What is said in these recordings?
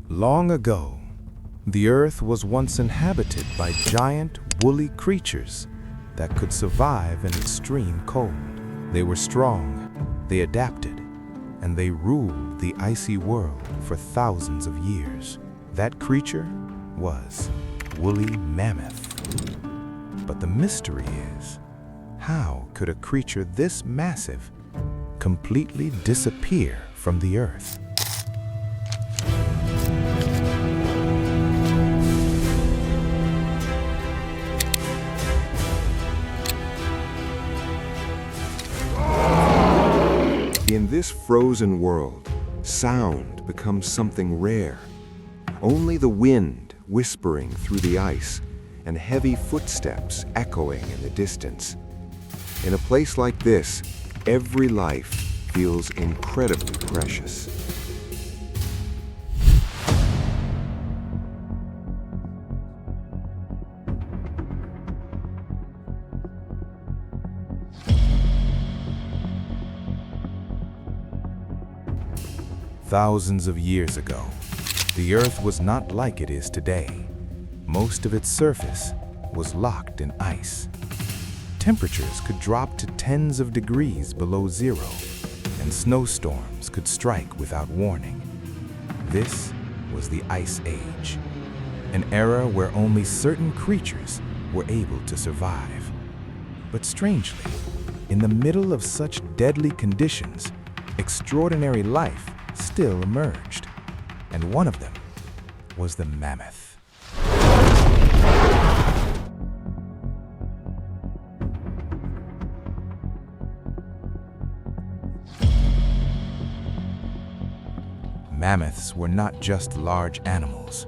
Long ago, the Earth was once inhabited by giant, woolly creatures that could survive in extreme cold. They were strong, they adapted, and they ruled the icy world for thousands of years. That creature was Woolly Mammoth. But the mystery is, how could a creature this massive completely disappear from the Earth? In this frozen world, sound becomes something rare. Only the wind whispering through the ice and heavy footsteps echoing in the distance. In a place like this, every life feels incredibly precious. Thousands of years ago, the Earth was not like it is today. Most of its surface was locked in ice. Temperatures could drop to tens of degrees below zero, and snowstorms could strike without warning. This was the Ice Age, an era where only certain creatures were able to survive. But strangely, in the middle of such deadly conditions, extraordinary life still emerged, and one of them was the mammoth. Mammoths were not just large animals.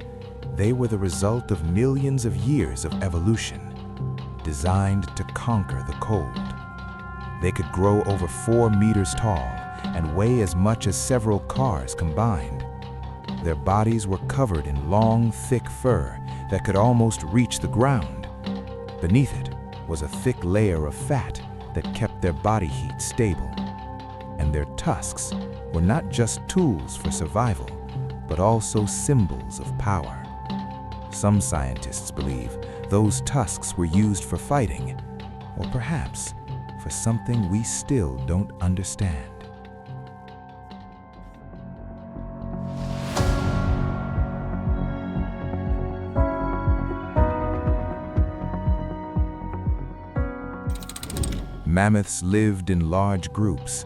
They were the result of millions of years of evolution, designed to conquer the cold. They could grow over 4 meters tall and weigh as much as several cars combined. Their bodies were covered in long, thick fur that could almost reach the ground. Beneath it was a thick layer of fat that kept their body heat stable. And their tusks were not just tools for survival, but also symbols of power. Some scientists believe those tusks were used for fighting, or perhaps for something we still don't understand. Mammoths lived in large groups.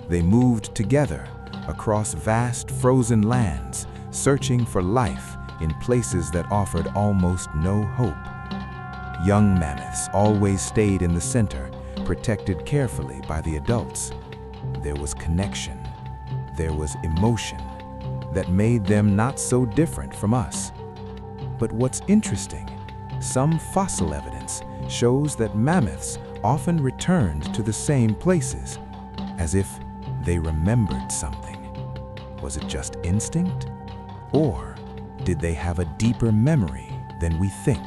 They moved together across vast frozen lands, searching for life in places that offered almost no hope. Young mammoths always stayed in the center, protected carefully by the adults. There was connection, there was emotion that made them not so different from us. But what's interesting, some fossil evidence shows that mammoths often returned to the same places, as if they remembered something. Was it just instinct? Or did they have a deeper memory than we think?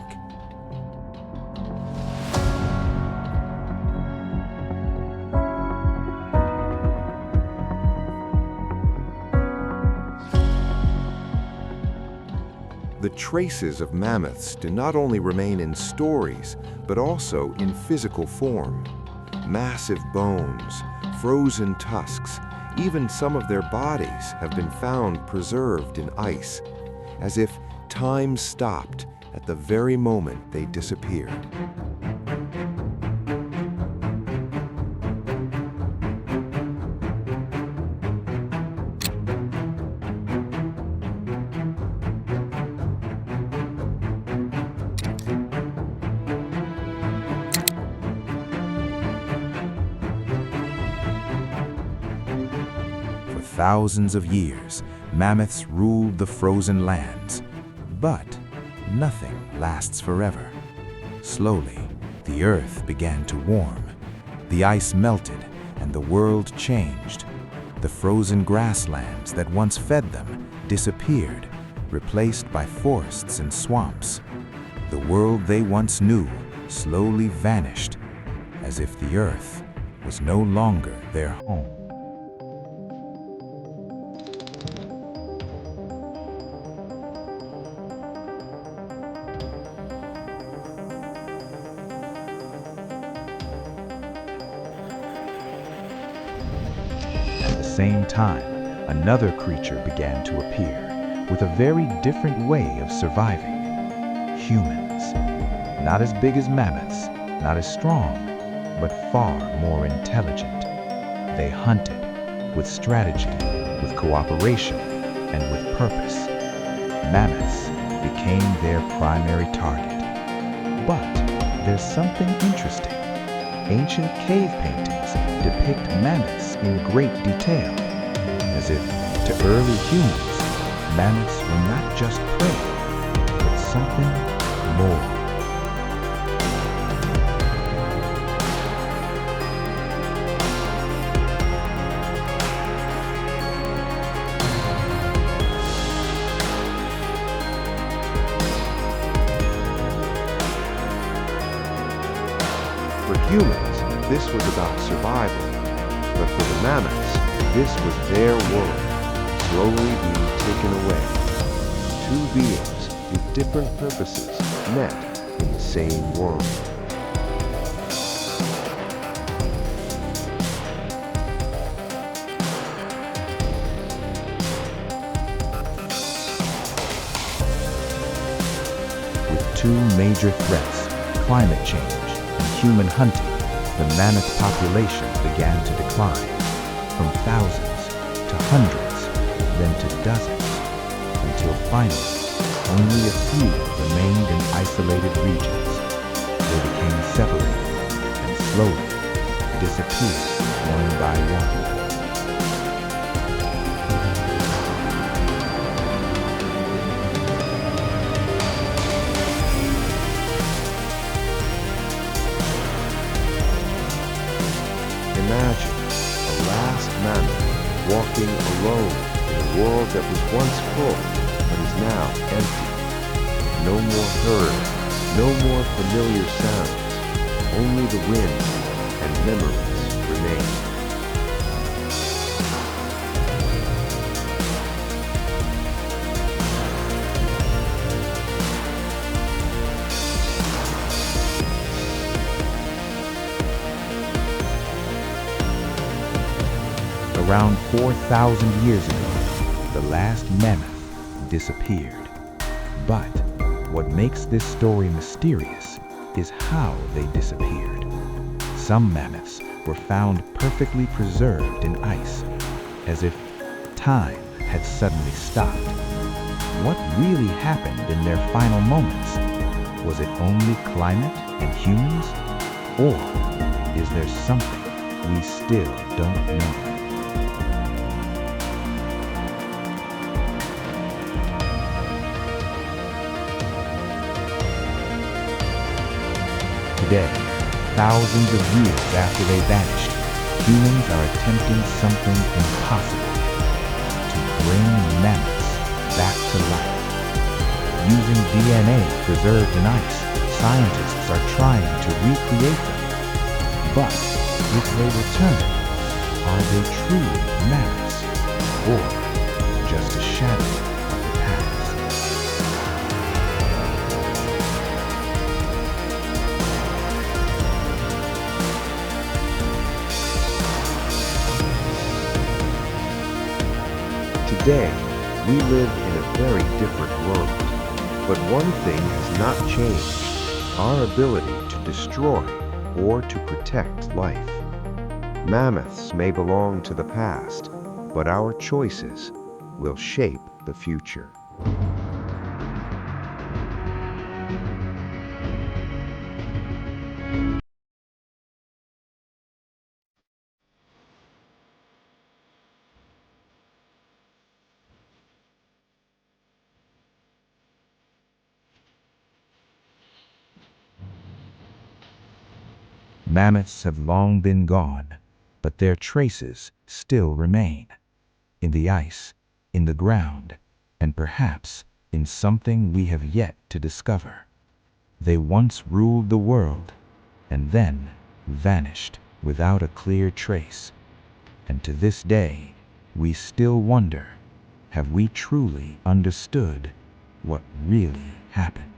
The traces of mammoths do not only remain in stories, but also in physical form. Massive bones, frozen tusks, even some of their bodies have been found preserved in ice, as if time stopped at the very moment they disappeared. Thousands of years, mammoths ruled the frozen lands. But nothing lasts forever. Slowly, the earth began to warm. The ice melted and the world changed. The frozen grasslands that once fed them disappeared, replaced by forests and swamps. The world they once knew slowly vanished, as if the earth was no longer their home. same time, another creature began to appear with a very different way of surviving. Humans. Not as big as mammoths, not as strong, but far more intelligent. They hunted with strategy, with cooperation, and with purpose. Mammoths became their primary target. But there's something interesting. Ancient cave paintings depict mammoths in great detail, as if to early humans, mammoths were not just prey, but something more. For humans, this was about survival, but for the mammoths, this was their world, slowly being taken away. Two beings with different purposes met in the same world. With two major threats, climate change and human hunting, the mammoth populations began to decline, from thousands to hundreds, then to dozens, until finally only a few remained in isolated regions. They became separated and slowly disappeared one by one. Imagine a last mammoth walking alone in a world that was once full but is now empty. No more herd, no more familiar sounds, only the wind and memories remain. Around 4,000 years ago, the last mammoth disappeared. But what makes this story mysterious is how they disappeared. Some mammoths were found perfectly preserved in ice, as if time had suddenly stopped. What really happened in their final moments? Was it only climate and humans? Or is there something we still don't know? Today, thousands of years after they vanished, humans are attempting something impossible: to bring mammoths back to life. Using DNA preserved in ice, scientists are trying to recreate them. But if they return, are they truly mammoths, or just a shadow of the past? Today, we live in a very different world, but one thing has not changed: our ability to destroy or to protect life. Mammoths may belong to the past, but our choices will shape the future. Mammoths have long been gone, but their traces still remain. In the ice, in the ground, and perhaps in something we have yet to discover. They once ruled the world, and then vanished without a clear trace. And to this day, we still wonder, have we truly understood what really happened?